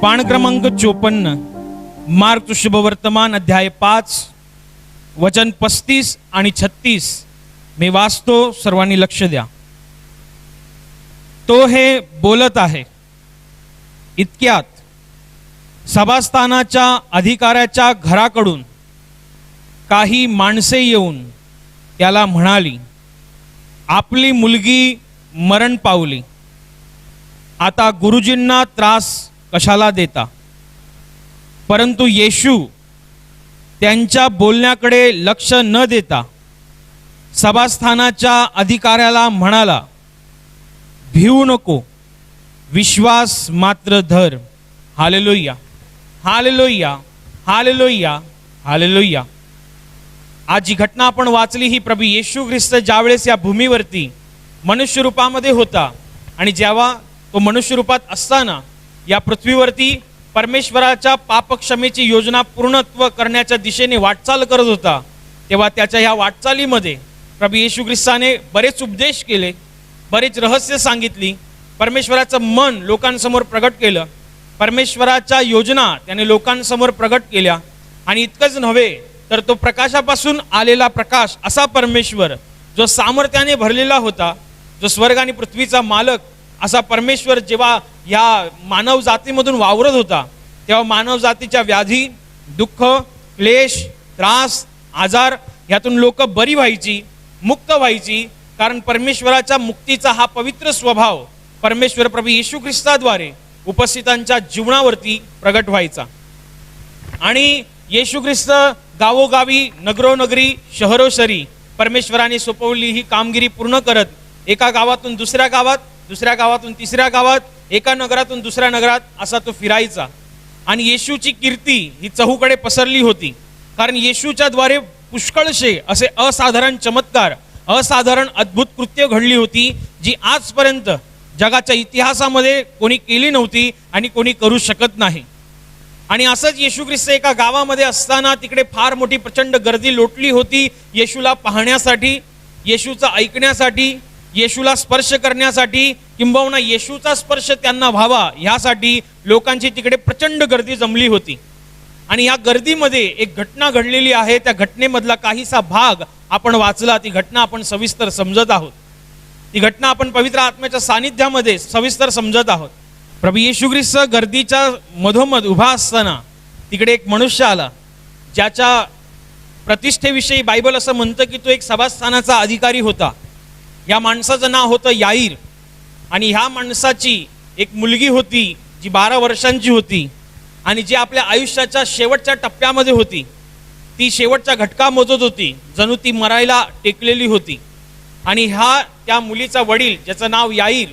पान क्रमांक 54 मार्क शुभवर्तमान अध्याय 5 वचन 35 आणि 36 मी वाचतो, सर्वांनी लक्ष द्या. तो हे बोलत आहे इतक्यात सभास्थानाच्या अधिकाऱ्याच्या घराकडून काही माणसे येऊन त्याला म्हणाली, आपली मुलगी मरण पावली, आता गुरुजींना त्रास कशाला देता. परंतु येशू त्यांच्या बोलण्याकडे लक्ष न देता सभास्थानाच्या अधिकाऱ्याला म्हणाला, भिवू नको, विश्वास मात्र धर. Hallelujah, hallelujah, hallelujah, hallelujah. आज जी घटना आपण वाचली ही प्रभू येशू ख्रिस्त ज्यावेळेस या भूमीवरती मनुष्य रूपामध्ये होता आणि जेव्हा तो मनुष्य रूपात असताना या पृथ्वीवरती परमेश्वराच्या पापक्षमेची योजना पूर्णत्व करण्याच्या दिशेने वाटचाल करत होता, तेव्हा त्याच्या ह्या वाटचालीमध्ये प्रभू येशू ख्रिस्ताने बरेच उपदेश केले, बरेच रहस्य सांगितली, परमेश्वराचं मन लोकांसमोर प्रगट केलं, परमेश्वराच्या योजना त्याने लोकांसमोर प्रगट केल्या. आणि इतकंच नव्हे तर तो प्रकाशापासून आलेला प्रकाश असा परमेश्वर जो सामर्थ्याने भरलेला होता, जो स्वर्ग आणि पृथ्वीचा मालक असा परमेश्वर जेव्हा या मानव जातीमधून वावरत होता, तेव्हा मानव जातीच्या व्याधी, दुःख, क्लेश, त्रास, आजार यातून लोक बरी व्हायची, मुक्त व्हायची. कारण परमेश्वराच्या मुक्तीचा हा पवित्र स्वभाव परमेश्वर प्रभू येशू ख्रिस्ताद्वारे उपस्थितांच्या जीवनावरती प्रगट व्हायचा. आणि येशू ख्रिस्त गावोगावी, नगरोनगरी, शहरोशरी परमेश्वराने सोपवली ही कामगिरी पूर्ण करत एका गावातून दुसऱ्या गावात, दुसऱ्या गावातून तिसऱ्या गावात, एका नगरातून दुसऱ्या नगरात असा तो फिरायचा. आणि येशूची कीर्ती ही चहूकडे पसरली होती, कारण येशूच्या द्वारे पुष्कळशे असे असाधारण चमत्कार, असाधारण अद्भुत कृत्य घडली होती, जी आजपर्यंत जगाच्या इतिहासामध्ये कोणी केली नव्हती आणि कोणी करू शकत नाही. आणि असंच येशू ख्रिस्त एका गावामध्ये असताना तिकडे फार मोठी प्रचंड गर्दी लोटली होती येशूला पाहण्यासाठी, येशूचा ऐकण्यासाठी, येशूला स्पर्श करण्यासाठी, किंबहुना येशूचा स्पर्श त्यांना व्हावा यासाठी लोकांची तिकडे प्रचंड गर्दी जमली होती. आणि या गर्दीमध्ये एक घटना घडलेली आहे, त्या घटनेमधला काहीसा भाग आपण वाचला, ती घटना आपण सविस्तर समजत आहोत, ती घटना आपण पवित्र आत्म्याच्या सानिध्यामध्ये सविस्तर समजत आहोत. प्रभू येशू ख्रिस्त गर्दीच्या मधोमध उभा असताना तिकडे एक मनुष्य आला, ज्याच्या प्रतिष्ठेविषयी बायबल असं म्हणतं की तो एक सभास्थानाचा अधिकारी होता. या माणसाचं नाव होतं याईर. आणि ह्या माणसाची एक मुलगी होती जी 12 वर्षांची होती आणि जी आपल्या आयुष्याच्या शेवटच्या टप्प्यामध्ये होती. ती शेवटचा घटका मोजत होती, जणू ती मरायला टेकलेली होती. आणि त्या मुलीचा वडील, ज्याचं नाव याईर,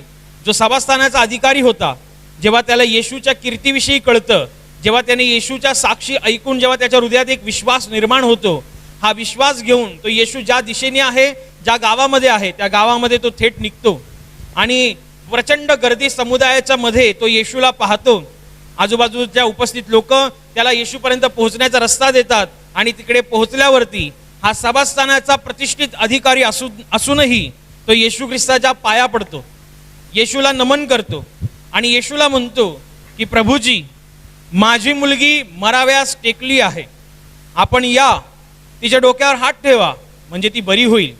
जो सभास्थानाचा अधिकारी होता, जेव्हा त्याला येशूच्या कीर्तीविषयी कळतं, जेव्हा त्याने येशूच्या साक्षी ऐकून जेव्हा त्याच्या हृदयात एक विश्वास निर्माण होतो, हा विश्वास घेऊन तो येशू ज्या दिशेने आहे, ज्या गावामध्ये आहे, त्या गावामध्ये तो थेट निघतो. आणि प्रचंड गर्दी समुदायाच्या मध्ये तो येशूला पाहतो. आजूबाजूच्या उपस्थित लोक त्याला येशूपर्यंत पोहोचण्याचा रस्ता देतात. आणि तिकडे पोहोचल्यावरती हा सभास्थानाचा प्रतिष्ठित अधिकारी असूनही तो येशू ख्रिस्ताच्या पाया पडतो, येशूला नमन करतो आणि येशूला म्हणतो की प्रभूजी, माझी मुलगी मराव्यास टेकली आहे, आपण या, तिच्या डोक्यावर हात ठेवा, म्हणजे ती बरी होईल.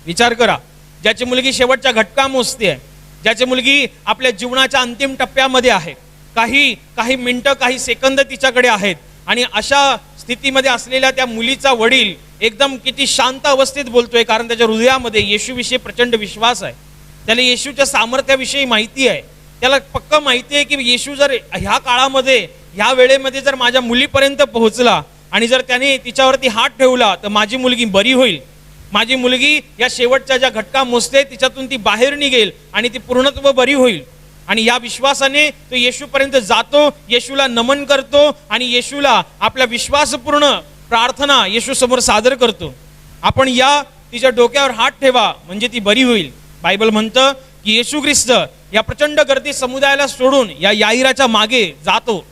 विचार करा, ज्याची मुलगी शेवटच्या घटका मोजते आहे, ज्याची मुलगी आपल्या जीवनाच्या अंतिम टप्प्यामध्ये आहे, काही मिनिटं, काही सेकंद तिच्याकडे आहेत, आणि अशा स्थितीमध्ये असलेल्या त्या मुलीचा वडील एकदम किती शांत अवस्थेत बोलतोय, कारण त्याच्या हृदयामध्ये येशूविषयी प्रचंड विश्वास आहे. त्याला येशूच्या सामर्थ्याविषयी माहिती आहे, त्याला पक्क माहिती आहे की येशू जर ह्या काळामध्ये, ह्या वेळेमध्ये जर माझ्या मुलीपर्यंत पोहोचला आणि जर त्याने तिच्यावरती हात ठेवला तर माझी मुलगी बरी होईल, माझी मुलगी या शेवटच्या ज्या घटका मोजते तिच्यातून ती बाहेर निघेल आणि ती पूर्णत्व बरी होईल. आणि या विश्वासाने तो येशूपर्यंत जातो, येशूला नमन करतो आणि येशूला आपल्या विश्वासपूर्ण प्रार्थना येशू समोर सादर करतो. आपण या, तिच्या डोक्यावर हात ठेवा, म्हणजे ती बरी होईल. बायबल म्हणतं की येशू ख्रिस्त या प्रचंड गर्दी समुदायाला सोडून या याईराच्या मागे जातो,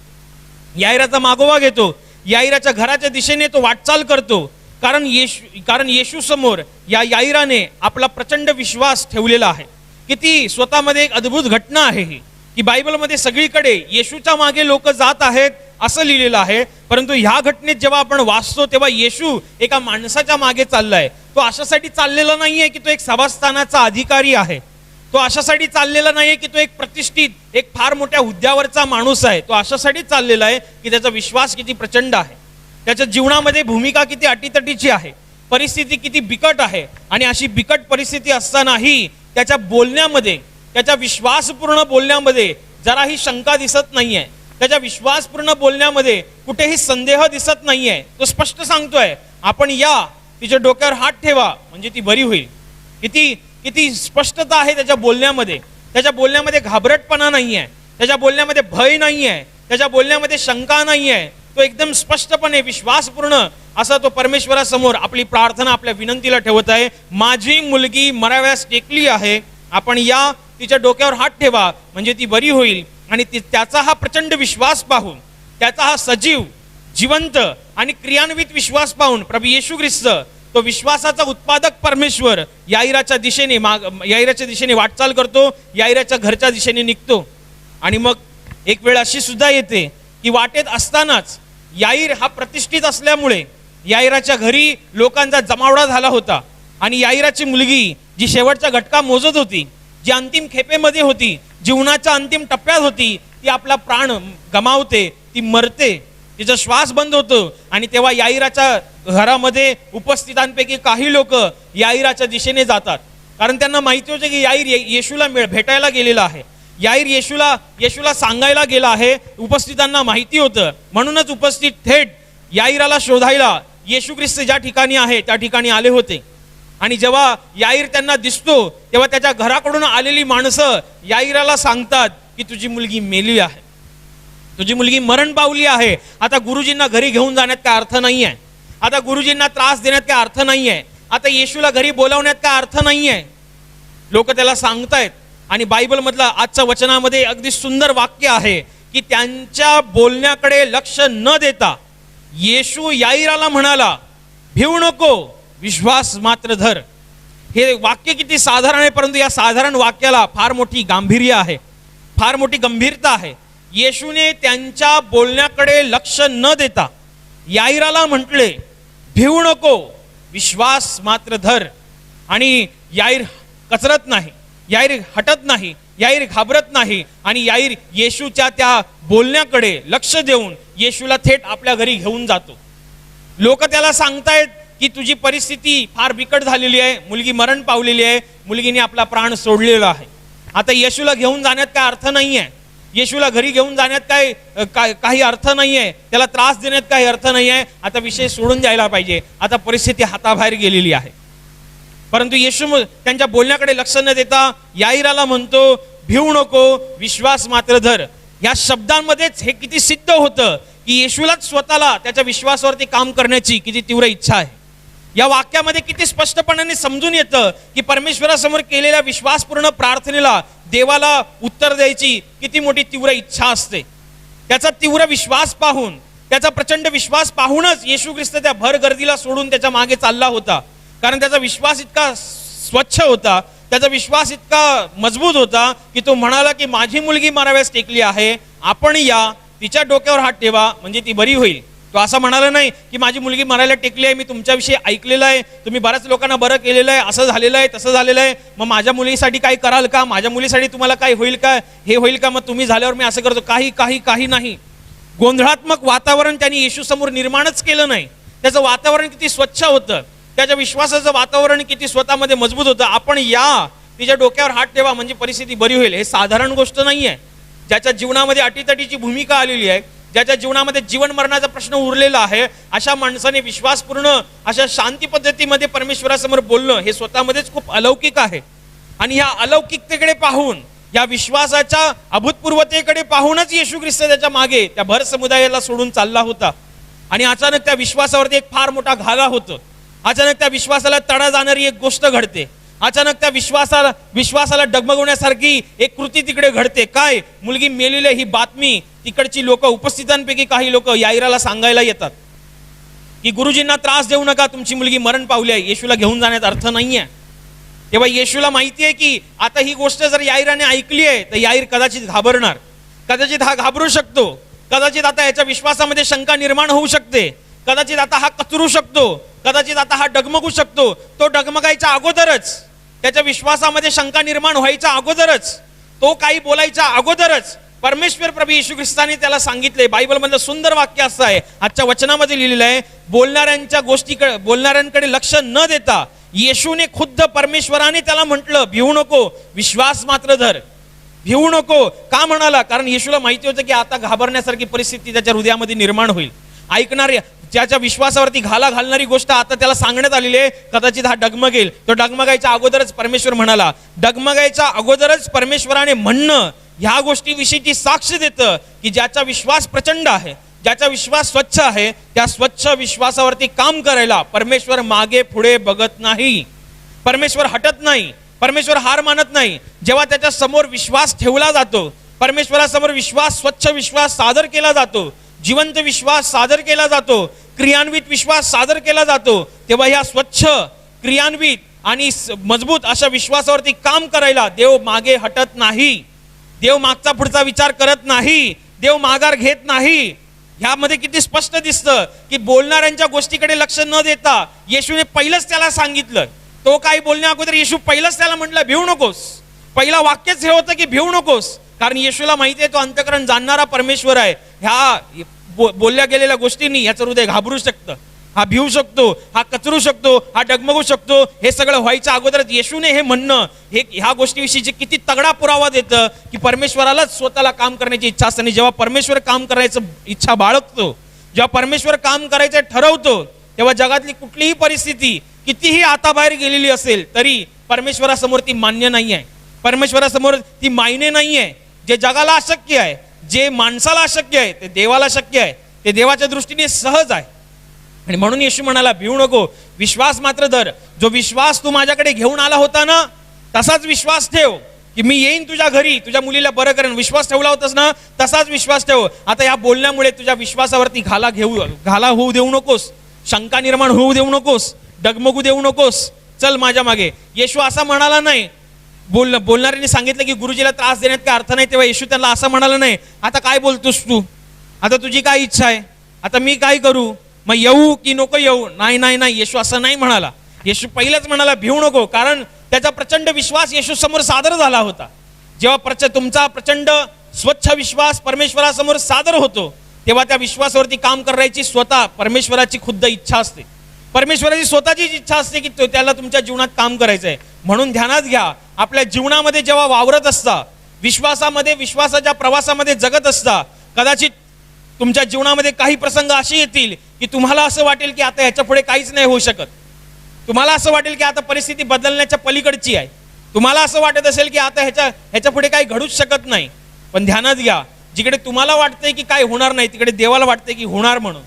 याईराचा मागोवा घेतो, याईराच्या घराच्या दिशेने तो वाटचाल करतो. कारण येशू समोर या याईराने आपला प्रचंड विश्वास ठेवलेला आहे. किती स्वतःमध्ये एक अद्भुत घटना आहे ही, की बायबलमध्ये सगळीकडे येशूच्या मागे लोक जात आहेत असं लिहिलेलं आहे, परंतु ह्या घटनेत जेव्हा आपण वाचतो तेव्हा येशू एका माणसाच्या मागे चाललाय. तो अशासाठी चाललेला नाहीये की तो एक सभास्थानाचा अधिकारी आहे. तो अशासाठी चाललेला नाहीये की तो एक प्रतिष्ठित, एक फार मोठ्या हुद्द्यावरचा माणूस आहे. तो अशासाठी चाललेला आहे की त्याचा विश्वास किती प्रचंड आहे, त्याच्या जीवनामध्ये भूमिका किती अटीतटीची आहे, परिस्थिती किती बिकट आहे. आणि अशी बिकट परिस्थिती असतानाही त्याच्या बोलण्यामध्ये, त्याच्या विश्वासपूर्ण बोलण्यामध्ये जराही शंका दिसत नाहीये. त्याच्या विश्वासपूर्ण बोलण्यामध्ये कुठेही संदेह दिसत नाहीये. तो स्पष्ट सांगतोय, आपण या, तिच्या डोक्यावर हात ठेवा म्हणजे ती बरी होईल. किती किती स्पष्टता आहे त्याच्या बोलण्यामध्ये. त्याच्या बोलण्यामध्ये घाबरटपणा नाहीये, त्याच्या बोलण्यामध्ये भय नाहीये, त्याच्या बोलण्यामध्ये शंका नाहीये. तो एकदम स्पष्टपणे विश्वासपूर्ण असा तो परमेश्वरासमोर आपली प्रार्थना, आपल्या विनंतीला ठेवत आहे. माझी मुलगी मराव्यास टेकली आहे, आपण या, तिच्या डोक्यावर हात ठेवा म्हणजे ती बरी होईल. आणि त्याचा हा प्रचंड विश्वास पाहून, त्याचा हा सजीव, जिवंत आणि क्रियान्वित विश्वास पाहून प्रभू येशू ख्रिस्त, तो विश्वासाचा उत्पादक परमेश्वर याईराच्या दिशेने वाटचाल करतो, याईराच्या घरच्या दिशेने निघतो. आणि मग एक वेळ अशी सुद्धा येते की वाटेत असतानाच याईर हा प्रतिष्ठित असल्यामुळे याईराच्या घरी लोकांचा जमावडा झाला होता. आणि याईराची मुलगी जी शेवटच्या घटका मोजत होती, जी अंतिम खेपेमध्ये होती, जीवनाच्या अंतिम टप्प्यात होती, ती आपला प्राण गमावते, ती मरते, तिचा श्वास बंद होतो. आणि तेव्हा याईराच्या घरामध्ये उपस्थितांपैकी काही लोक याईराच्या दिशेने जातात, कारण त्यांना माहिती होते की याईर येशूला भेटायला गेलेला आहे, याईर येशूला सांगायला गेला आहे. उपस्थितांना माहिती होतं, म्हणूनच उपस्थित थेट याईराला शोधायला येशू ख्रिस्त ज्या ठिकाणी आहे त्या ठिकाणी आले होते. आणि जेव्हा याईर त्यांना दिसतो तेव्हा त्याच्या घराकडून आलेली माणसं याईराला सांगतात की तुझी मुलगी मेली आहे, तुझी मुलगी मरण पावली आहे. आता गुरुजींना घरी घेऊन जाण्यात काय अर्थ नाहीये, आता गुरुजींना त्रास देण्यात काय अर्थ नाहीये, आता येशूला घरी बोलावण्यात काय अर्थ नाहीये. लोक त्याला सांगतायत. आणि बायबल मधला आजच्या वचनामध्ये अगदी सुंदर वाक्य आहे की त्यांच्या बोलण्याकडे लक्ष न देता येशू याईराला म्हणाला, भिवू नको, विश्वास मात्र धर. हे वाक्य किती साधारण आहे, परंतु या साधारण वाक्याला फार मोठी गांभीर्य आहे, फार मोठी गंभीरता आहे. येशूने त्यांच्या बोलण्याकडे लक्ष न देता याईराला म्हटले, भिवू नको, विश्वास मात्र धर. आणि याईर कचरत नाही, याईर हटत नाही, याईर घाबरत नाही. आणि याईर येशूच्या त्या बोलण्याकडे लक्ष देऊन येशूला थेट आपल्या घरी घेऊन जातो. लोक त्याला सांगतायत की तुझी परिस्थिती फार बिकट झालेली आहे, मुलगी मरण पावलेली आहे, मुलगीने आपला प्राण सोडलेला आहे. आता येशूला घेऊन जाण्यात काय अर्थ नाहीये, येशूला घरी घेऊन जाण्यात काही अर्थ नाहीये, त्याला त्रास देण्यात काही अर्थ नाहीये. आता विषय सोडून द्यायला पाहिजे, आता परिस्थिती हाताबाहेर गेलेली आहे. परंतु येशू त्यांच्या बोलण्याकडे लक्ष न देता याईराला म्हणतो, भिवू नको, विश्वास मात्र धर. या शब्दांमध्येच हे किती सिद्ध होतं की येशूलाच स्वतःला त्याच्या विश्वासावरती काम करण्याची किती तीव्र इच्छा आहे. या वाक्यामध्ये किती स्पष्टपणाने समजून येतं की परमेश्वरासमोर केलेल्या विश्वासपूर्ण प्रार्थनेला देवाला उत्तर द्यायची किती मोठी तीव्र इच्छा असते. त्याचा तीव्र विश्वास पाहून, त्याचा प्रचंड विश्वास पाहूनच येशू ख्रिस्त त्या भर गर्दीला सोडून त्याच्या मागे चालला होता. कारण त्याचा विश्वास इतका स्वच्छ होता, त्याचा विश्वास इतका मजबूत होता की तो म्हणाला की माझी मुलगी मराव्यास टेकली आहे, आपण या, तिच्या डोक्यावर हात ठेवा म्हणजे ती बरी होईल. तो असं म्हणाला नाही की माझी मुलगी मरायला टेकली आहे, मी तुमच्याविषयी ऐकलेलं आहे, तुम्ही बऱ्याच लोकांना बरं केलेलं आहे, असं झालेलं आहे, तसं झालेलं आहे, मग माझ्या मुलीसाठी काय कराल का, माझ्या मुलीसाठी तुम्हाला काय होईल का, हे होईल का, मग तुम्ही झाल्यावर मी असं करतो. काही नाही. गोंधळात्मक वातावरण त्यांनी येशू समोर निर्माणच केलं नाही. त्याचं वातावरण किती स्वच्छ होतं, त्याच्या विश्वासाचं वातावरण किती स्वतःमध्ये मजबूत होतं. आपण या, तिच्या डोक्यावर हात ठेवा म्हणजे परिस्थिती बरी होईल. हे साधारण गोष्ट नाहीये. ज्याच्या जीवनामध्ये अटीतटीची भूमिका आलेली आहे, ज्याच्या जीवनामध्ये जीवन मरणाचा प्रश्न उरलेला आहे, अशा माणसाने विश्वासपूर्ण अशा शांती पद्धतीमध्ये परमेश्वरासमोर बोलणं हे स्वतःमध्येच खूप अलौकिक आहे. आणि ह्या अलौकिकतेकडे पाहून, या विश्वासाच्या अभूतपूर्वतेकडे पाहूनच येशू ख्रिस्त त्याच्या मागे त्या भर समुदायाला सोडून चालला होता. आणि अचानक त्या विश्वासावरती एक फार मोठा घाला होतो. अचानक त्या विश्वासाला तडा जाणारी एक गोष्ट घडते. अचानक त्या विश्वासाला डगमगवण्यासारखी एक कृती तिकडे घडते. काय? मुलगी मेलेली ही बातमी तिकडची लोक, उपस्थितांपैकी काही लोक याईराला सांगायला येतात की गुरुजींना त्रास देऊ नका, तुमची मुलगी मरण पावली आहे, येशूला घेऊन जाण्यात अर्थ नाहीये. तेव्हा येशूला माहिती आहे की आता ही गोष्ट जर याईराने ऐकली आहे तर याईर कदाचित घाबरणार, कदाचित हा घाबरू शकतो, कदाचित आता याच्या विश्वासामध्ये शंका निर्माण होऊ शकते, कदाचित आता हा कचरू शकतो, कदाचित आता हा डगमगू शकतो. तो डगमगायच्या अगोदरच, त्याच्या विश्वासामध्ये शंका निर्माण व्हायच्या अगोदरच, तो काही बोलायच्या अगोदरच परमेश्वर प्रभू येशू ख्रिस्ताने त्याला सांगितले. बायबलमधलं सुंदर वाक्य असं आहे, आजच्या वचनामध्ये लिहिलेलं आहे, बोलणाऱ्यांकडे लक्ष न देता येशूने खुद्द परमेश्वराने त्याला म्हटलं, भिवू नको, विश्वास मात्र धर. भिवू नको का म्हणाला? कारण येशूला माहिती होतं की आता घाबरण्यासारखी परिस्थिती त्याच्या हृदयामध्ये निर्माण होईल. ऐकणारी, ज्याच्या विश्वासावरती घाला घालणारी गोष्ट आता त्याला सांगण्यात आलेली आहे, कदाचित हा डगमगेल. तो डगमगायच्या अगोदरच परमेश्वर म्हणाला. डगमगायच्या अगोदरच परमेश्वराने म्हणणं ह्या गोष्टीविषयीची साक्ष देतं की ज्याचा विश्वास प्रचंड आहे, ज्याचा विश्वास स्वच्छ आहे, त्या स्वच्छ विश्वासावरती काम करायला परमेश्वर मागे पुढे बघत नाही. परमेश्वर हटत नाही, परमेश्वर हार मानत नाही. जेव्हा त्याच्या समोर विश्वास ठेवला जातो, परमेश्वरासमोर विश्वास, स्वच्छ विश्वास सादर केला जातो, जिवंत विश्वास सादर केला जातो, क्रियान्वित विश्वास सादर केला जातो, तेव्हा ह्या स्वच्छ, क्रियान्वित आणि मजबूत अशा विश्वासावरती काम करायला देव मागे हटत नाही. देव मागचा पुढचा विचार करत नाही, देव माघार घेत नाही. ह्यामध्ये किती स्पष्ट दिसतं की बोलणाऱ्यांच्या गोष्टीकडे लक्ष न देता येशूने पहिलंच त्याला सांगितलं. तो काही बोलण्या अगोदर येशू पहिलंच त्याला म्हटलं, भिवू नकोस. पहिला वाक्यच हे होतं की भिवू नकोस, कारण येशूला माहिती आहे तो अंतःकरण जाणणारा परमेश्वर आहे. ह्या बोलल्या गेलेल्या गोष्टींनी ह्याचं हृदय घाबरू शकतं, हा भिवू शकतो, हा कचरू शकतो, हा डगमगू शकतो. हे सगळं व्हायच्या अगोदरच येशूने हे म्हणणं, हे ह्या गोष्टीविषयीची किती तगडा पुरावा देतं की परमेश्वरालाच स्वतःला काम करण्याची इच्छा असते. आणि जेव्हा परमेश्वर काम करायचं इच्छा बाळगतो, जेव्हा परमेश्वर काम करायचं ठरवतो, तेव्हा जगातली कुठलीही परिस्थिती कितीही हाताबाहेर गेलेली असेल तरी परमेश्वरासमोर ती मान्य नाही आहे, परमेश्वरासमोर ती मायने नाही आहे. जे जगाला अशक्य आहे, जे माणसाला अशक्य आहे, ते देवाला शक्य आहे, ते देवाच्या दृष्टीने सहज आहे. आणि म्हणून येशू म्हणाला, भिवू नको, विश्वास मात्र धर. जो विश्वास तू माझ्याकडे घेऊन आला होता ना, तसाच विश्वास ठेव की मी येईन तुझ्या घरी, तुझ्या मुलीला बरं करेन. विश्वास ठेवला होतास ना, तसाच विश्वास ठेव. आता या बोलण्यामुळे तुझ्या विश्वासावरती घाला होऊ देऊ नकोस, शंका निर्माण होऊ देऊ नकोस, डगमगू देऊ नकोस. चल माझ्या मागे. येशू असा म्हणाला नाही. बोलणाऱ्यांनी सांगितलं की गुरुजीला त्रास देण्यात काय अर्थ नाही, तेव्हा येशू त्यांना असं म्हणाला नाही, आता काय बोलतोस तू, आता तुझी काय इच्छा आहे, आता मी काय करू, मग येऊ की नको येऊ. नाही नाही नाही, येशू असं नाही म्हणाला. येशू पहिलेच म्हणाला, भिवू नको, कारण त्याचा प्रचंड विश्वास येशू समोर सादर झाला होता. जेव्हा तुमचा प्रचंड स्वच्छ विश्वास परमेश्वरासमोर सादर होतो, तेव्हा त्या विश्वासावरती काम करायची स्वतः परमेश्वराची खुद्द इच्छा असते, परमेश्वराची स्वतःचीच इच्छा असते की त्याला तुमच्या जीवनात काम करायचंय. म्हणून ध्यानात घ्या, आपल्या जीवनामध्ये जेव्हा वावरत असता, विश्वासामध्ये, विश्वासाच्या प्रवासामध्ये जगत असता, कदाचित तुमच्या जीवनामध्ये काही प्रसंग असे येतील की तुम्हाला असं वाटेल की आता ह्याच्या पुढे काहीच नाही होऊ शकत. तुम्हाला असं वाटेल की आता परिस्थिती बदलण्याच्या पलीकडची आहे. तुम्हाला असं वाटत असेल की आता ह्याच्या पुढे काही घडूच शकत नाही. पण ध्यानात घ्या, जिकडे तुम्हाला वाटतंय की काय होणार नाही, तिकडे देवाला वाटतंय की होणार. म्हणून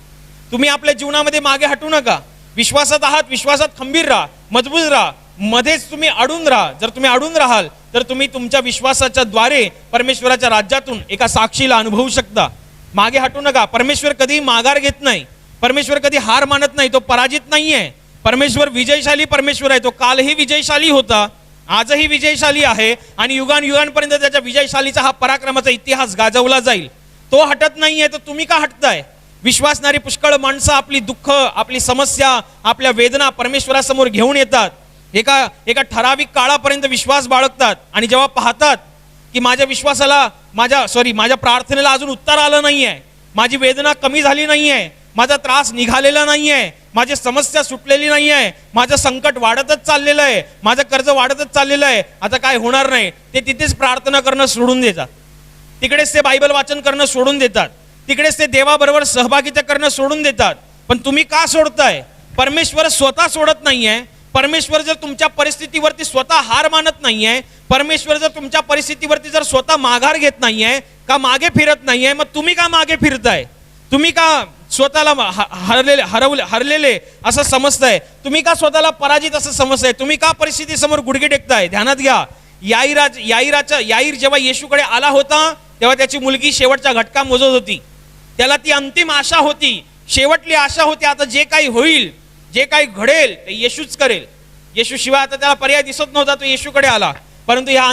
तुम्ही आपल्या जीवनामध्ये मागे हटू नका. विश्वासात आहात, विश्वासात खंबीर राहा, मजबूत राहा. मध्येच तुम्ही अडून राहा. जर तुम्ही अडून राहाल तर तुम्ही तुमच्या विश्वासाच्या द्वारे परमेश्वराच्या राज्यातून एका साक्षीला अनुभवू शकता. मागे हटू नका. परमेश्वर कधी माघार घेत नाही, परमेश्वर कधी हार मानत नाही, तो पराजित नाहीये. परमेश्वर विजयशाली परमेश्वर आहे. तो कालही विजयशाली होता, आजही विजयशाली आहे आणि युगांपर्यंत त्याच्या विजयशालीचा हा पराक्रमाचा इतिहास गाजवला जाईल. तो हटत नाहीये, तर तुम्ही का हटताय? विश्वासणारी पुष्कळ माणसं आपली दुःख, आपली समस्या, आपल्या वेदना परमेश्वरासमोर घेऊन येतात. एका ठराविक काळापर्यंत विश्वास बाळगतात आणि जेव्हा पाहतात की माझ्या विश्वासाला, माझ्या प्रार्थनेला अजून उत्तर आलं नाहीये, माझी वेदना कमी झाली नाहीये, माझा त्रास निघालेला नाहीये, माझी समस्या सुटलेली नाहीये, माझं संकट वाढतच चाललेलं आहे, माझं कर्ज वाढतच चाललेलं आहे, आता काय होणार नाही, ते तिथेच प्रार्थना करणं सोडून देतात. तिकडेच ते बायबल वाचन करणं सोडून देतात. तिकडेच ते देवाबरोबर सहभागिता करणं सोडून देतात. पण तुम्ही का सोडताय? परमेश्वर स्वतः सोडत नाहीये. परमेश्वर जर तुमच्या परिस्थितीवरती स्वतः हार मानत नाहीये, परमेश्वर जर तुमच्या परिस्थितीवरती जर स्वतः माघार घेत नाहीये, का मागे फिरत नाहीये, मग तुम्ही का मागे फिरताय? तुम्ही का स्वतःला हरलेले असं समजताय? तुम्ही का स्वतःला पराजित असं समजताय? तुम्ही का परिस्थिती समोर गुडघे टेकताय? ध्यानात घ्या, याईर जेव्हा येशूकडे आला होता तेव्हा त्याची मुलगी शेवटचा घटका मोजत होती. त्याला ती अंतिम आशा होती, शेवटली आशा होती, आता जे काही होईल, जे काही घडेल ते येशूच करेल. येशू शिवाय आता त्याला पर्याय दिसत नव्हता, तो येशूकडे आला. परंतु ह्या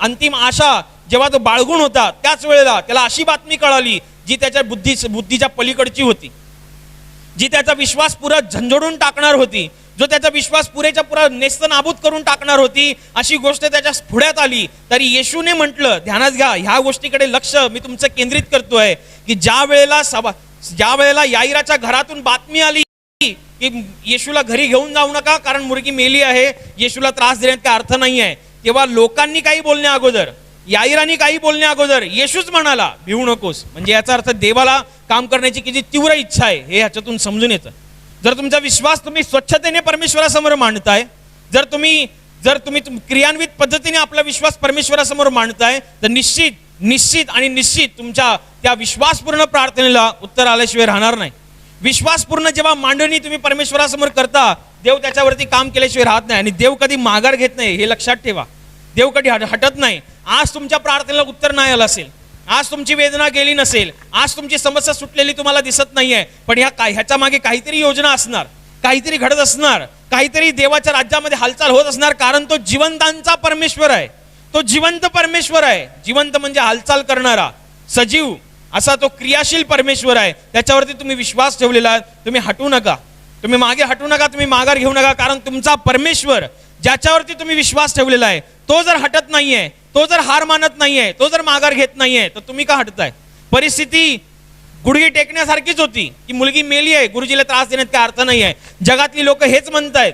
अंतिम आशा जेव्हा तो बाळगून होता त्याच वेळेला त्याला अशी बातमी कळाली जी त्याच्या बुद्धीच्या पलीकडची होती, जी त्याचा विश्वास पुरा झंझोडून टाकणार होती, जो त्याचा विश्वास पुरेच्या पुरा नेस्तनाबूत करून टाकणार होती. अशी गोष्ट त्याच्या पुढ्यात आली. तरी येशूने म्हटलं, ध्यानात घ्या, ह्या गोष्टीकडे लक्ष मी तुमचं केंद्रित करतोय की ज्या वेळेला याईराच्या घरातून बातमी आली की येशूला घरी घेऊन जाऊ नका कारण मुलगी मेली आहे, येशूला त्रास देण्यात काही अर्थ नाही आहे, तेव्हा लोकांनी काही बोलण्या अगोदर, याईरानी काही बोलण्या अगोदर येशूच म्हणाला भिवू नकोस. म्हणजे याचा अर्थ देवाला काम करण्याची किती तीव्र इच्छा आहे हे ह्याच्यातून समजून येतं. जर तुमचा विश्वास तुम्ही स्वच्छतेने परमेश्वरासमोर मांडताय, जर तुम्ही क्रियान्वित पद्धतीने आपला विश्वास परमेश्वरासमोर मांडताय, तर निश्चित तुमच्या त्या विश्वासपूर्ण प्रार्थनेला उत्तर आल्याशिवाय राहणार नाही. विश्वासपूर्ण जेव्हा मांडणी तुम्ही परमेश्वरासमोर करता, देव त्याच्यावरती काम केल्याशिवाय राहत नाही. आणि देव कधी माघार घेत नाही, हे लक्षात ठेवा. देव कधी हटत नाही. आज तुमच्या प्रार्थनेला उत्तर नाही आलं असेल, आज तुमची वेदना गेली नसेल, आज तुमची समस्या सुटलेली तुम्हाला दिसत नाहीये, पण ह्याच्या मागे काहीतरी योजना असणार, काहीतरी घडत असणार, काहीतरी देवाच्या राज्यामध्ये हालचाल होत असणार. कारण तो जिवंतांचा परमेश्वर आहे, तो जिवंत परमेश्वर आहे. जिवंत म्हणजे हालचाल करणारा, सजीव असा तो क्रियाशील परमेश्वर आहे. त्याच्यावरती तुम्ही विश्वास ठेवलेला आहे. तुम्ही हटू नका, तुम्ही मागे हटू नका, तुम्ही माघार घेऊ नका. कारण तुमचा परमेश्वर ज्याच्यावरती तुम्ही विश्वास ठेवलेला आहे तो जर हटत नाहीये, तो जर हार मानत नाहीये, तो जर माघार घेत नाहीये, तर तुम्ही का हटताय? परिस्थिती गुडघे टेकण्यासारखीच होती की मुलगी मेली आहे, गुरुजीला त्रास देण्यात काय अर्थ नाही आहे. जगातली लोक हेच म्हणतायत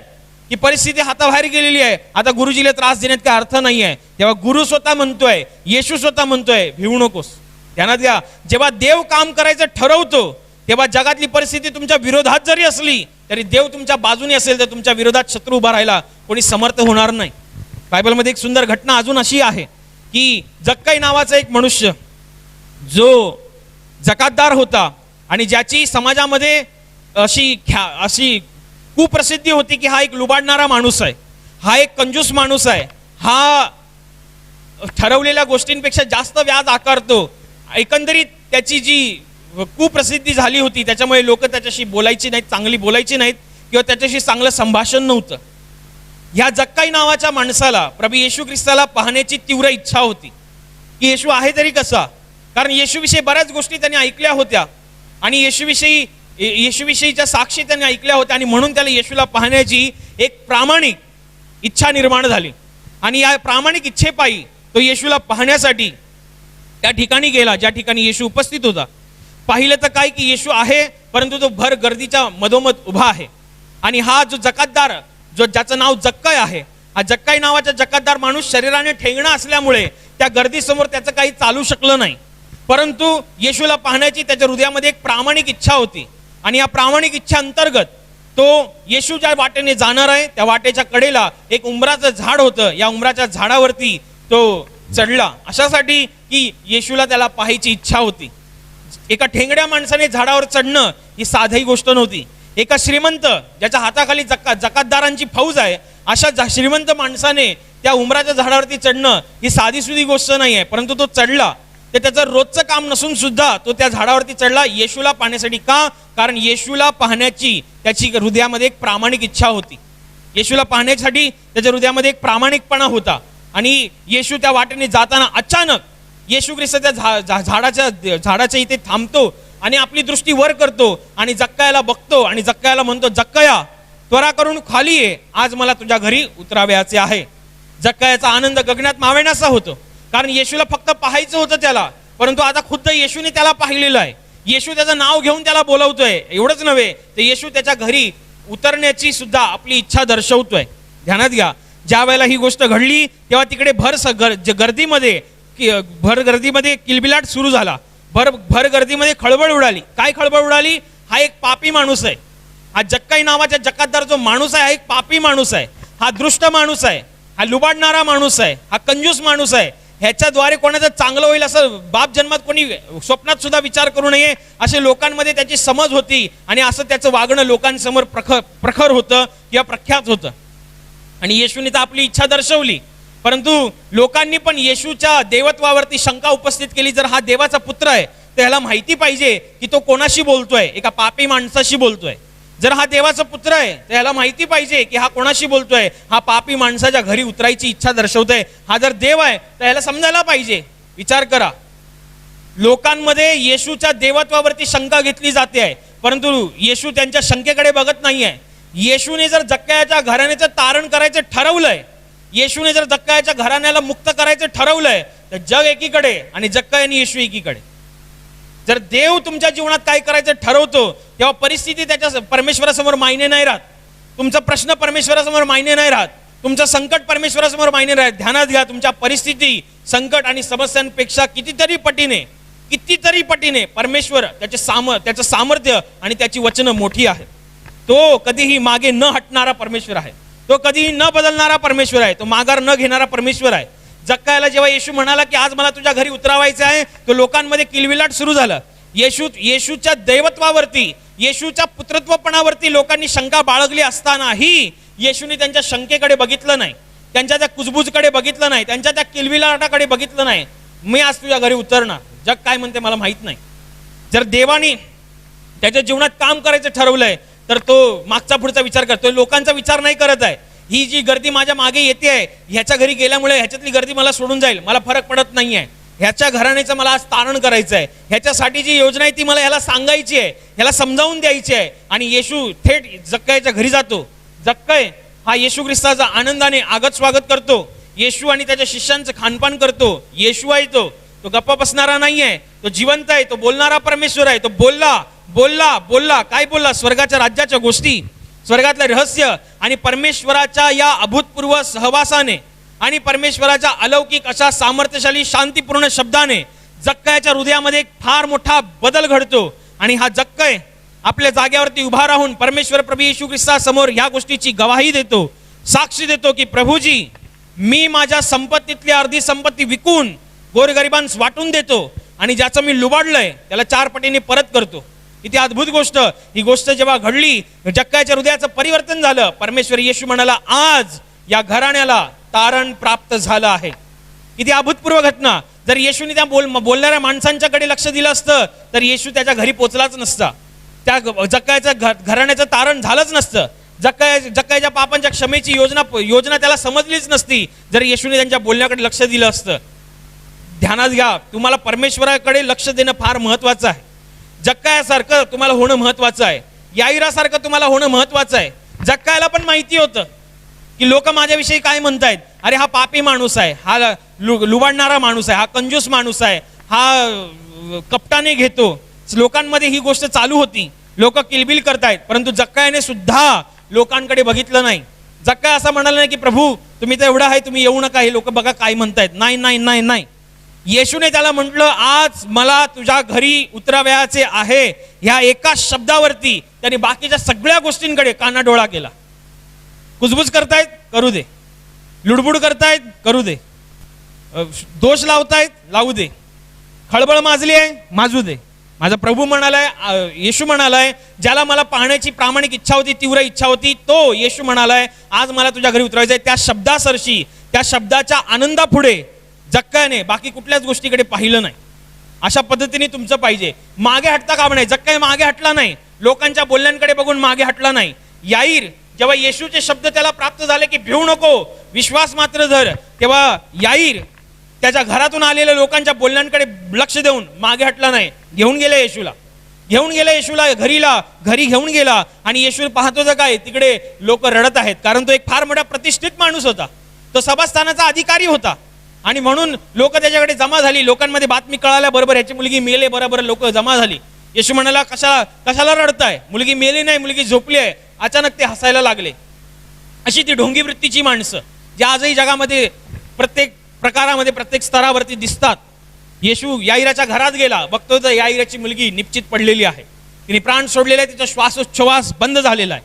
की परिस्थिती हाताबाहेर गेलेली आहे, आता गुरुजीला त्रास देण्यात काय अर्थ नाही आहे. तेव्हा गुरु स्वतः म्हणतोय, येशू स्वतः म्हणतोय भिवू नकोस. ध्यानात घ्या, जेव्हा देव काम करायचं ठरवतो तेव्हा जगातली परिस्थिती तुमच्या विरोधात जरी असली तरी देव तुमच्या बाजूने असेल तर तुमच्या विरोधात शत्रू उभा राहायला कोणी समर्थ होणार नाही. बायबलमध्ये एक सुंदर घटना अजून अशी आहे की जक्काई नावाचा एक मनुष्य जो जकातदार होता आणि ज्याची समाजामध्ये अशी कुप्रसिद्धी होती की हा एक लुबाडणारा माणूस आहे, हा एक कंजूस माणूस आहे, हा ठरवलेल्या गोष्टींपेक्षा जास्त व्याज आकारतो. एकंदरीत त्याची जी कुप्रसिद्धी झाली होती त्याच्यामुळे लोक त्याच्याशी बोलायची नाहीत, चांगली बोलायची नाहीत किंवा त्याच्याशी चांगलं संभाषण नव्हतं. ह्या जक्काई नावाच्या माणसाला प्रभू येशू ख्रिस्ताला पाहण्याची तीव्र इच्छा होती की येशू आहे तरी कसा. कारण येशूविषयी बऱ्याच गोष्टी त्यांनी ऐकल्या होत्या आणि येशूविषयीच्या साक्षी त्यांनी ऐकल्या होत्या आणि म्हणून त्याला येशूला पाहण्याची एक प्रामाणिक इच्छा निर्माण झाली. आणि या प्रामाणिक इच्छेपायी तो येशूला पाहण्यासाठी त्या ठिकाणी गेला ज्या ठिकाणी येशू उपस्थित होता. पाहिलं तर काय की येशू आहे, परंतु तो भर गर्दीच्या मधोमध उभा आहे. आणि हा जो जकातदार, ज्याचं नाव जक्काई आहे, हा जक्काई नावाचा जकातदार माणूस शरीराने ठेंगणा असल्यामुळे त्या गर्दीसमोर त्याचं काही चालू शकलं नाही. परंतु येशूला पाहण्याची त्याच्या हृदयामध्ये एक प्रामाणिक इच्छा होती. आणि या प्रामाणिक इच्छा अंतर्गत तो येशू ज्या वाटेने जाणार आहे त्या वाटेच्या कडेला एक उंबराचं झाड होतं. या उंबराच्या झाडावरती तो चढला अशासाठी की येशूला त्याला पाहायची इच्छा होती. एका ठेंगड्या माणसाने झाडावर चढणं ही साधी गोष्ट नव्हती. एका श्रीमंत ज्याच्या हाताखाली जकातदारांची फौज आहे अशा श्रीमंत माणसाने त्या उंबराच्या झाडावरती चढणं ही साधीसुधी गोष्ट नाही आहे. परंतु तो चढला. ते त्याचं रोजचं काम नसून सुद्धा तो त्या झाडावरती चढला येशूला पाहण्यासाठी. का? कारण येशूला पाहण्याची त्याची हृदयामध्ये एक प्रामाणिक इच्छा होती. येशूला पाहण्यासाठी त्याच्या हृदयामध्ये एक प्रामाणिकपणा होता. आणि येशू त्या वाटेने जाताना अचानक येशू ख्रिस्त त्या झाडाच्या इथे थांबतो आणि आपली दृष्टी वर करतो आणि जक्कायाला बघतो आणि जक्कायाला म्हणतो, जक्काया त्वरा करून खाली ये, आज मला तुझ्या घरी उतरावयाचे आहे. जक्कायाचा आनंद गगनात मावेनासा होतो. कारण येशूला फक्त पाहायचं होतं त्याला, परंतु आता खुद्द येशूने त्याला पाहिलेलं आहे. येशू त्याचं नाव घेऊन त्याला बोलवतोय. एवढंच नव्हे तर येशू त्याच्या घरी उतरण्याची सुद्धा आपली इच्छा दर्शवतोय. ध्यानात घ्या, ज्या वेळेला ही गोष्ट घडली तेव्हा तिकडे भर गर्दीमध्ये किलबिलाट सुरू झाला. भर गर्दीमध्ये खळबळ उडाली. काय खळबळ उडाली? हा एक पापी माणूस आहे. हा जक्काई नावाचा जकातदार जो माणूस आहे हा एक पापी माणूस आहे. हा दृष्ट माणूस आहे. हा लुबाडणारा माणूस आहे. हा कंजूस माणूस आहे. ह्याच्याद्वारे कोणाचं चांगलं होईल असं बाप जन्मात कोणी स्वप्नात सुद्धा विचार करू नये असे लोकांमध्ये त्याची समज होती. आणि असं त्याचं वागणं लोकांसमोर प्रखर होतं किंवा प्रख्यात होतं. आणि येशूने तर आपली इच्छा दर्शवली, परंतु लोकांनी पण येशूच्या देवत्वावरती शंका उपस्थित केली. जर हा देवाचा पुत्र आहे तर ह्याला माहिती पाहिजे की तो कोणाशी बोलतोय, एका पापी माणसाशी बोलतोय. जर हा देवाचा पुत्र आहे तर ह्याला माहिती पाहिजे की हा कोणाशी बोलतोय, हा पापी माणसाच्या घरी उतरायची इच्छा दर्शवतोय. हा जर देव आहे तर ह्याला समजायला पाहिजे. विचार करा, लोकांमध्ये येशूच्या देवत्वावरती शंका घेतली जाते आहे, परंतु येशू त्यांच्या शंकेकडे बघत नाहीये. येशूने जर जक्कायाच्या घराण्याचं तारण करायचं ठरवलंय, येशूने जर जक्कायाच्या घराण्याला मुक्त करायचं ठरवलंय, तर जग एकीकडे आणि जक्काया आणि येशू एकीकडे. जर देव तुमच्या जीवनात काय करायचं ठरवतो तेव्हा परिस्थिती त्याच्या परमेश्वरासमोर मायने नाही राहत. तुमचा प्रश्न परमेश्वरासमोर मायने नाही राहत. तुमचं संकट परमेश्वरासमोर मायने राहत. ध्यानात घ्या, तुमच्या परिस्थिती, संकट आणि समस्यांपेक्षा कितीतरी पटीने परमेश्वर त्याचं सामर्थ्य आणि त्याची वचनं मोठी आहेत. तो कधीही मागे न हटणारा परमेश्वर आहे. तो कधीही न बदलणारा परमेश्वर आहे. तो माघार न घेणारा परमेश्वर आहे. जक्कायाला जेव्हा येशू म्हणाला की आज मला तुझ्या घरी उतरावायचं आहे, तो लोकांमध्ये किलबिलाट सुरू झालं. येशूच्या दैवत्वावरती, येशूच्या पुत्रत्वपणावरती लोकांनी शंका बाळगली असतानाही येशूने त्यांच्या शंकेकडे बघितलं नाही, त्यांच्या त्या कुजबुजकडे बघितलं नाही, त्यांच्या त्या किलबिलाटाकडे बघितलं नाही. मी आज तुझ्या घरी उतरणार, जग काय म्हणते मला माहित नाही. जर देवानी त्याच्या जीवनात काम करायचं ठरवलंय तर तो मागचा पुढचा विचार करतोय, लोकांचा विचार नाही करत आहे. ही जी गर्दी माझ्या मागे येते आहे, ह्याच्या घरी गेल्यामुळे ह्याच्यातली गर्दी मला सोडून जाईल, मला फरक पडत नाहीये. ह्याच्या घराण्याचं मला आज तारण करायचं आहे, ह्याच्यासाठी जी योजना आहे ती मला ह्याला सांगायची आहे, ह्याला समजावून द्यायची आहे. आणि येशू थेट जक्कायाच्या घरी जातो. जक्काय हा येशू ख्रिस्ताचा आनंदाने आगत स्वागत करतो. येशू आणि त्याच्या शिष्यांचं खानपान करतो. येशू आहे तो गप्पा बसणारा नाहीये, तो जिवंत आहे, तो बोलणारा परमेश्वर आहे. तो बोलला काय बोलला? स्वर्गाच्या राज्याच्या गोष्टी, स्वर्गातलं रहस्य आणि परमेश्वराच्या या अभूतपूर्व सहवासाने आणि परमेश्वराच्या अलौकिक अशा सामर्थ्यशाली शांतीपूर्ण शब्दाने जक्कायाच्या हृदयामध्ये एक फार मोठा बदल घडतो. आणि हा जक्काय आपल्या जागेवरती उभा राहून परमेश्वर प्रभू येशू ख्रिस्तासमोर ह्या गोष्टीची गवाही देतो, साक्षी देतो की प्रभूजी, मी माझ्या संपत्तीतली अर्धी संपत्ती विकून गोरगरिबांस वाटून देतो आणि ज्याचं मी लुबाडलंय त्याला 4 पटीने परत करतो. किती अद्भुत गोष्ट. ही गोष्ट जेव्हा घडली, जक्कायाच्या हृदयाचं परिवर्तन झालं. परमेश्वर येशू म्हणाला, आज या घराण्याला तारण प्राप्त झालं आहे. किती अभूतपूर्व घटना. जर येशूने त्या बोलणाऱ्या माणसांच्याकडे लक्ष दिलं असतं तर येशू त्याच्या घरी पोचलाच नसता, त्या जक्कायाच्या घराण्याचं तारण झालंच नसतं. जक्कायाच्या पापांच्या क्षमेची योजना त्याला समजलीच नसती जर येशूने त्यांच्या बोलण्याकडे लक्ष दिलं असतं. ध्यानात घ्या, तुम्हाला परमेश्वराकडे लक्ष देणं फार महत्वाचं आहे. जक्कायासारखं तुम्हाला होणं महत्वाचं आहे. याईरासारखं तुम्हाला होणं महत्वाचं आहे. जक्कायाला पण माहिती होतं की लोक माझ्याविषयी काय म्हणतायत. अरे हा पापी माणूस आहे, हा लुबाडणारा माणूस आहे, हा कंजूस माणूस आहे, हा कपटाने घेतो. लोकांमध्ये ही गोष्ट चालू होती, लोक किलबिल करतायत. परंतु जक्कायाने सुद्धा लोकांकडे बघितलं नाही. जक्काया असं म्हणाला नाही की प्रभू तुम्ही तर एवढं आहे, तुम्ही येऊ नका, हे लोक बघा काय म्हणतायत. नाही नाही नाही नाही, येशूने त्याला म्हटलं, आज मला तुझ्या घरी उतरावयाचे आहे. ह्या एका शब्दावरती त्याने बाकीच्या सगळ्या गोष्टींकडे कानाडोळा केला. कुजबुज करतायत, करू दे. लुडबुड करतायत, करू दे. दोष लावतायत, लावू दे. खळबळ माजली आहे, माजू दे. माझा प्रभू म्हणालाय, येशू म्हणालाय, ज्याला मला पाहण्याची प्रामाणिक इच्छा होती, तीव्र इच्छा होती, तो येशू म्हणालाय आज मला तुझ्या घरी उतरायचं आहे. त्या शब्दासरशी, त्या शब्दाच्या आनंदापुढे जक्कायाने बाकी कुठल्याच गोष्टीकडे पाहिलं नाही. अशा पद्धतीने तुमचं पाहिजे. मागे हटता कामा नाही. जक्काया मागे हटला नाही, लोकांच्या बोलण्यांकडे बघून मागे हटला नाही. याईर जेव्हा येशूचे शब्द त्याला प्राप्त झाले की भिवू नको, विश्वास मात्र धर, तेव्हा याईर त्याच्या घरातून आलेल्या लोकांच्या बोलण्यांकडे लक्ष देऊन मागे हटला नाही. घेऊन गेले येशूला घरी घेऊन गेला. आणि येशू पाहतो तर काय, तिकडे लोक रडत आहेत, कारण तो एक फार मोठा प्रतिष्ठित माणूस होता, तो सभास्थानाचा अधिकारी होता. आणि म्हणून लोक त्याच्याकडे जमा झाली. लोकांमध्ये बातमी कळाल्याबरोबर याची मुलगी मेले बरोबर लोक जमा झाली. येशू म्हणाला, कशाला रडताय, मुलगी मेली नाही, मुलगी झोपली आहे. अचानक ते हसायला लागले. अशी ती ढोंगी वृत्तीची माणसं जी आजही जगामध्ये प्रत्येक प्रकारामध्ये, प्रत्येक स्तरावरती दिसतात. येशू याईराच्या घरात गेला, बघतो तर याईराची मुलगी निश्चित पडलेली आहे, तिने प्राण सोडलेला आहे, तिचा श्वासोच्छवास बंद झालेला आहे.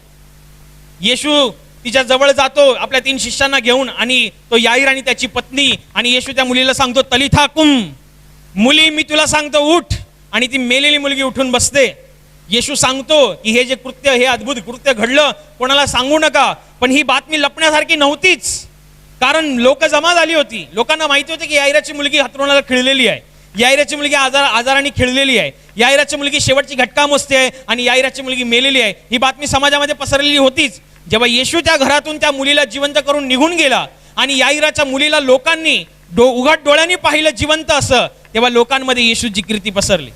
येशू तिच्या जवळ जातो आपल्या 3 शिष्यांना घेऊन, आणि तो याईर आणि त्याची पत्नी, आणि येशू त्या मुलीला सांगतो, तलिथा कुम, मुली मी तुला सांगतो उठ. आणि ती मेलेली मुलगी उठून बसते. येशू सांगतो की हे जे कृत्य, हे अद्भुत कृत्य घडलं, कोणाला सांगू नका. पण ही बातमी लपण्यासारखी नव्हतीच, कारण लोक जमा झाली होती. लोकांना माहिती होते की याईराची मुलगी हातरुणाला खिळलेली आहे. याईराची मुलगी आजाराने खिळलेली आहे, याईराची मुलगी शेवटची घटका मोजते आहे आणि याईराची मुलगी मेलेली आहे, ही बातमी समाजामध्ये पसरलेली होतीच. जेव्हा येशू त्या घरातून त्या मुलीला जिवंत करून निघून गेला आणि याईराच्या मुलीला लोकांनी उघड डोळ्यांनी पाहिलं जिवंत असं, तेव्हा लोकांमध्ये येशूची कीर्ती पसरली,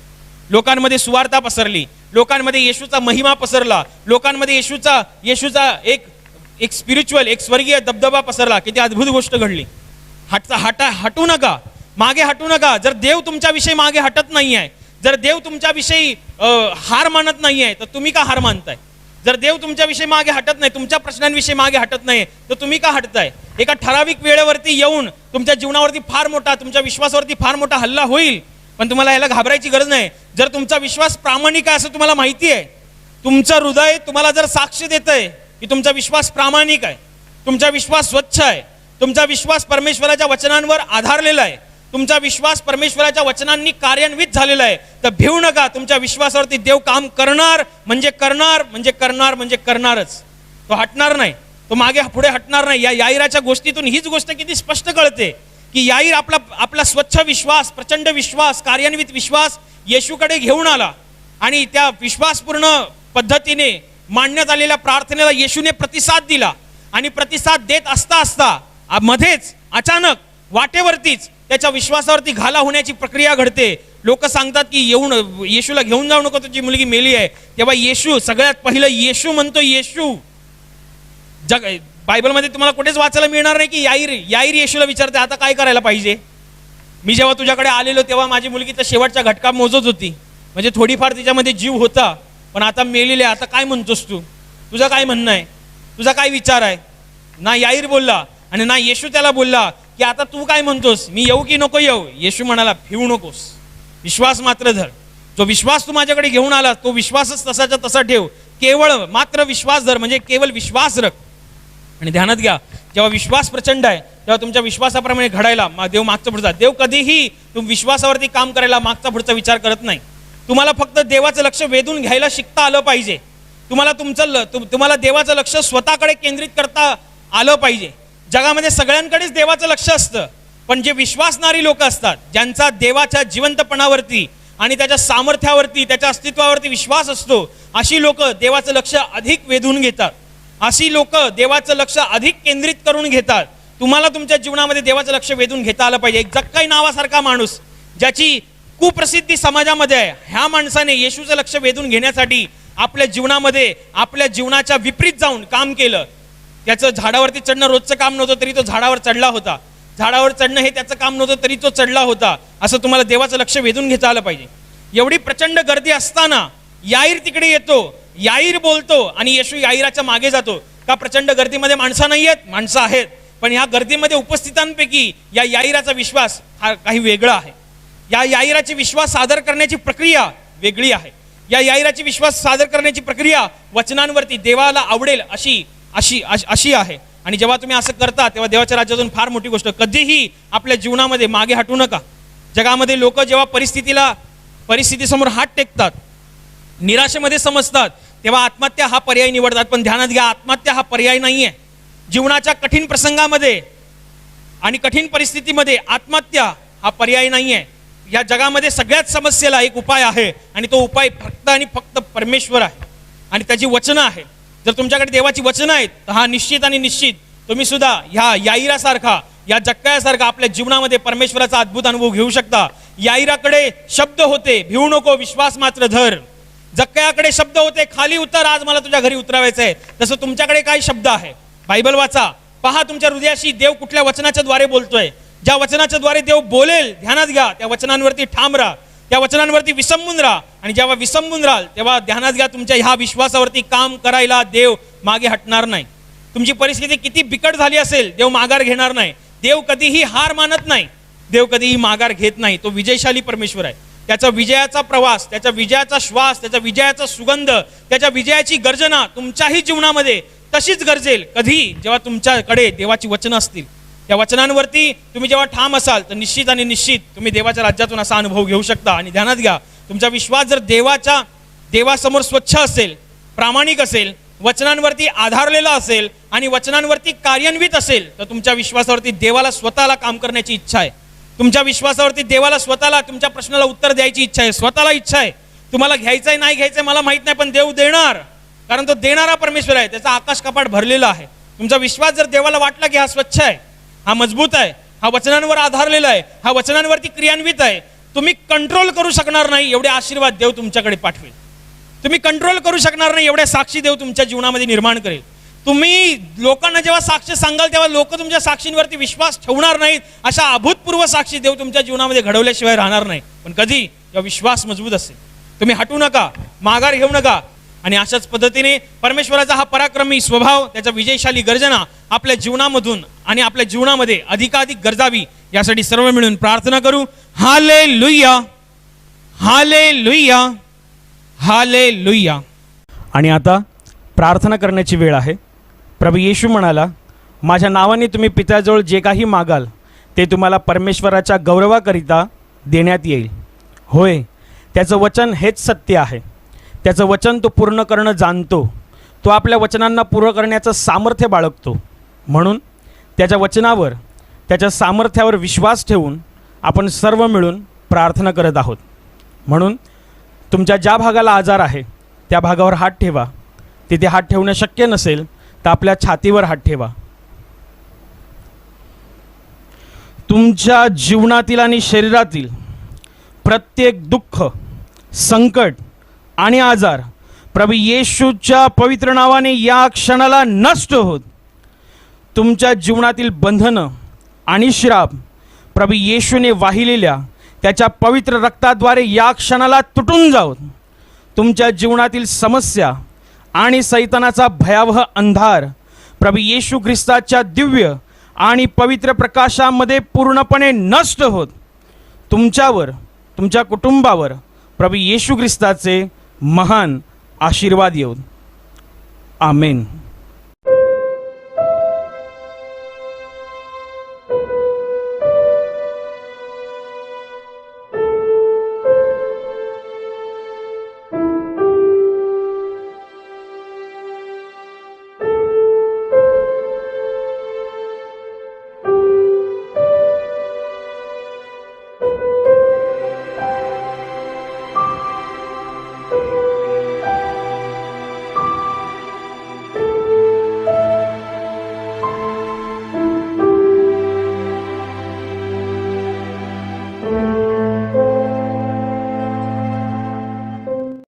लोकांमध्ये सुवार्ता पसरली, लोकांमध्ये येशूचा महिमा पसरला, लोकांमध्ये येशूचा एक स्पिरिच्युअल, एक स्वर्गीय दबदबा पसरला. किती अद्भुत गोष्ट घडली. हटू नका, मागे हटू नका. जर देव तुमच्याविषयी मागे हटत नाही आहे, जर देव तुमच्याविषयी हार मानत नाही आहे, तर तुम्ही का हार मानताय? जर देव तुमच्याविषयी मागे हटत नाही, तुमच्या प्रश्नांविषयी मागे हटत नाही, तर तुम्ही का हटताय? एका ठराविक वेळेवरती येऊन तुमच्या जीवनावरती फार मोठा, तुमच्या विश्वासावरती फार मोठा हल्ला होईल, पण तुम्हाला याला घाबरायची गरज नाही. जर तुमचा विश्वास प्रामाणिक आहे असं तुम्हाला माहिती आहे, तुमचं हृदय तुम्हाला जर साक्ष देतंय की तुमचा विश्वास प्रामाणिक आहे, तुमचा विश्वास स्वच्छ आहे, तुमचा विश्वास परमेश्वराच्या वचनांवर आधारलेला आहे, तुमचा विश्वास परमेश्वराच्या वचनांनी कार्यान्वित झालेला आहे, तर भिवू नका. तुमच्या विश्वासावरती देव काम करणार म्हणजे करणार म्हणजे करणार म्हणजे करणारच. तो हटणार नाही, तो मागे पुढे हटणार नाही. या याईराच्या गोष्टीतून हीच गोष्ट किती स्पष्ट कळते की याईर आपला स्वच्छ विश्वास, प्रचंड विश्वास, कार्यान्वित विश्वास येशूकडे घेऊन आला आणि त्या विश्वासपूर्ण पद्धतीने मांडण्यात आलेल्या प्रार्थनेला येशूने प्रतिसाद दिला. आणि प्रतिसाद देत असता मध्येच अचानक वाटेवरतीच त्याच्या विश्वासावरती घाला होण्याची प्रक्रिया घडते. लोक सांगतात की येशूला घेऊन जाऊ नको, तुझी मुलगी मेली आहे. तेव्हा येशू, सगळ्यात पहिलं येशू म्हणतो. येशू बायबलमध्ये तुम्हाला कुठेच वाचायला मिळणार नाही की याईर येशूला विचारते आता काय करायला पाहिजे. मी जेव्हा तुझ्याकडे आलेलो तेव्हा माझी मुलगी तर शेवटच्या घटका मोजत होती, म्हणजे थोडीफार तिच्यामध्ये जीव होता, पण आता मेलेले, आता काय म्हणतोस तू? तुझं काय म्हणणं आहे? तुझा काय विचार आहे? ना याईर बोलला आणि ना येशू त्याला बोलला की आता तू काय म्हणतोस, मी येऊ की नको येऊ? येशू म्हणाला भिवू नकोस, विश्वास मात्र धर. जो विश्वास तू माझ्याकडे घेऊन आला तो विश्वासच तसाच्या तसा ठेव, केवळ मात्र विश्वास धर, म्हणजे केवळ विश्वास रख. आणि ध्यानात घ्या, जेव्हा विश्वास प्रचंड आहे तेव्हा तुमच्या विश्वासाप्रमाणे घडायला देव मागचा पुढचा, देव कधीही तुम्ही विश्वासावरती काम करायला मागचा पुढचा विचार करत नाही. तुम्हाला फक्त देवाचं लक्ष वेधून घ्यायला शिकता आलं पाहिजे. तुम्हाला देवाचं लक्ष स्वतःकडे केंद्रित करता आलं पाहिजे. जगामध्ये सगळ्यांकडेच देवाचं लक्ष असतं, पण जे विश्वासणारी लोक असतात, ज्यांचा देवाच्या जिवंतपणावरती आणि त्याच्या सामर्थ्यावरती, त्याच्या अस्तित्वावरती विश्वास असतो, अशी लोक देवाचं लक्ष अधिक वेधून घेतात, अशी लोक देवाचं लक्ष अधिक केंद्रित करून घेतात. तुम्हाला तुमच्या जीवनामध्ये देवाचं लक्ष वेधून घेता आलं पाहिजे. एक जक्काई नावासारखा माणूस, ज्याची कुप्रसिद्धी समाजामध्ये आहे, ह्या माणसाने येशूचं लक्ष वेधून घेण्यासाठी आपल्या जीवनामध्ये आपल्या जीवनाच्या विपरीत जाऊन काम केलं. त्याचं झाडावरती चढणं रोजचं काम नव्हतं तरी तो झाडावर चढला होता, झाडावर चढणं हे त्याचं काम नव्हतं तरी तो चढला होता. असं तुम्हाला देवाचं लक्ष वेधून घेता आलं पाहिजे. एवढी प्रचंड गर्दी असताना याईर तिकडे येतो, याईर बोलतो आणि येशू याईराच्या मागे जातो. का प्रचंड गर्दीमध्ये माणसं नाही आहेत? माणसं आहेत, पण ह्या गर्दीमध्ये उपस्थितांपैकी या याईराचा विश्वास हा काही वेगळा आहे. या याईराची विश्वास सादर करण्याची प्रक्रिया वेगळी आहे. या याईराची विश्वास सादर करण्याची प्रक्रिया वचनांवरती देवाला आवडेल अशी आहे. आणि जेव्हा तुम्ही असं करता तेव्हा देवाच्या राज्यातून फार मोठी गोष्ट. कधीही आपल्या जीवनामध्ये मागे हटू नका. जगामध्ये लोक जेव्हा परिस्थितीसमोर हात टेकतात, निराशेमध्ये समजतात, तेव्हा आत्महत्या हा पर्याय निवडतात. पण ध्यानात घ्या, आत्महत्या हा पर्याय नाहीये. जीवनाच्या कठीण प्रसंगामध्ये आणि कठीण परिस्थितीमध्ये आत्महत्या हा पर्याय नाहीये. या जगामध्ये सगळ्याच समस्येला एक उपाय आहे आणि तो उपाय फक्त आणि फक्त परमेश्वर आहे आणि त्याची वचनं आहे. जर तुमच्याकडे देवाची वचनं आहेत तर हा निश्चित आणि निश्चित तुम्ही सुद्धा ह्या याईरासारखा, या जक्कायासारखा आपल्या जीवनामध्ये परमेश्वराचा अद्भुत अनुभव घेऊ शकता. याईराकडे शब्द होते, भिवू नको, विश्वास मात्र धर. जक्कायाकडे शब्द होते, खाली उतर, आज मला तुझ्या घरी उतरावायचं आहे. तसं तुमच्याकडे काय शब्द आहे? बायबल वाचा, पहा तुमच्या हृदयाशी देव कुठल्या वचनाच्या द्वारे बोलतोय. ज्या वचनाच्या द्वारे देव बोलेल, ध्यानात घ्या, त्या वचनांवरती ठाम राहा, त्या वचनांवरती विसंबून राहा. आणि जेव्हा विसंबून राहाल तेव्हा ध्यानात घ्या, तुमच्या ह्या विश्वासावरती काम करायला देव मागे हटणार नाही. तुमची परिस्थिती किती बिकट झाली असेल, देव माघार घेणार नाही. देव कधीही हार मानत नाही, देव कधीही माघार घेत नाही. तो विजयशाली परमेश्वर आहे. त्याचा विजयाचा प्रवास, त्याचा विजयाचा श्वास, त्याचा विजयाचा सुगंध, त्याच्या विजयाची गर्जना तुमच्याही जीवनामध्ये तशीच गरजेल कधी, जेव्हा तुमच्याकडे देवाची वचनं असतील. त्या वचनांवरती तुम्ही जेव्हा ठाम असाल तर निश्चित आणि निश्चित तुम्ही देवाच्या राज्यातून असा अनुभव घेऊ शकता. आणि ध्यानात घ्या, तुमचा विश्वास जर देवासमोर स्वच्छ असेल, प्रामाणिक असेल, वचनांवरती आधारलेला असेल आणि वचनांवरती कार्यान्वित असेल, तर तुमच्या विश्वासावरती देवाला स्वतःला काम करण्याची इच्छा आहे. तुमच्या विश्वासावरती देवाला स्वतःला तुमच्या प्रश्नाला उत्तर द्यायची इच्छा आहे, स्वतःला इच्छा आहे. तुम्हाला घ्यायचंय नाही घ्यायचंय मला माहित नाही, पण देव देणार, कारण तो देणारा परमेश्वर आहे. त्याचा आकाश कपाट भरलेला आहे. तुमचा विश्वास जर देवाला वाटला की हा स्वच्छ आहे, हा मजबूत आहे, हा वचनांवर आधारलेला आहे, हा वचनांवरती क्रियान्वित आहे, तुम्ही कंट्रोल करू शकणार नाही एवढे आशीर्वाद देव तुमच्याकडे पाठवेल. तुम्ही कंट्रोल करू शकणार नाही एवढ्या साक्षी देव तुमच्या जीवनामध्ये निर्माण करेल. तुम्ही लोकांना जेव्हा साक्ष सांगाल तेव्हा लोक तुमच्या साक्षींवरती विश्वास ठेवणार नाहीत. अशा अभूतपूर्व साक्षी देव तुमच्या जीवनामध्ये घडवल्याशिवाय राहणार नाही. पण कधी जेव्हा विश्वास मजबूत असेल, तुम्ही हटू नका, माघार घेऊ नका. आणि अशाच पद्धतीने परमेश्वराचा हा पराक्रमी स्वभाव, त्याचा विजयशाली गर्जना आपल्या जीवनामधून आणि आपल्या जीवनामध्ये अधिकाधिक गरजावी, यासाठी सर्व मिळून प्रार्थना करू. Hallelujah, hallelujah, hallelujah. आणि आता प्रार्थना करण्याची वेळ आहे. प्रभू येशू म्हणाला, माझ्या नावाने तुम्ही पित्याजवळ जे काही मागाल ते तुम्हाला परमेश्वराच्या गौरवाकरिता देण्यात येईल. होय, त्याचं वचन हेच सत्य आहे. त्याचं वचन तो पूर्ण करणं जाणतो. तो आपल्या वचनांना पूर्ण करण्याचं सामर्थ्य बाळगतो. म्हणून त्याच्या वचनावर, त्याच्या सामर्थ्यावर विश्वास ठेवून आपण सर्व मिळून प्रार्थना करत आहोत. म्हणून तुमच्या ज्या भागाला आजार आहे त्या भागावर हात ठेवा. तिथे हात ठेवणं शक्य नसेल तर आपल्या छातीवर हात ठेवा. तुमच्या जीवनातील आणि शरीरातील प्रत्येक दुःख, संकट आणि आजार प्रभू येशूच्या पवित्र नावाने या क्षणाला नष्ट होत. तुमच्या जीवनातील बंधनं आणि श्राप प्रभू येशूने वाहिलेल्या त्याच्या पवित्र रक्ताद्वारे या क्षणाला तुटून जावत. तुमच्या जीवनातील समस्या आणि सैतानाचा भयावह अंधार प्रभू येशू ख्रिस्ताच्या दिव्य आणि पवित्र प्रकाशामध्ये पूर्णपणे नष्ट होत. तुमच्यावर, तुमच्या कुटुंबावर प्रभू येशू ख्रिस्ताचे महान आशीर्वाद येऊ. आमेन.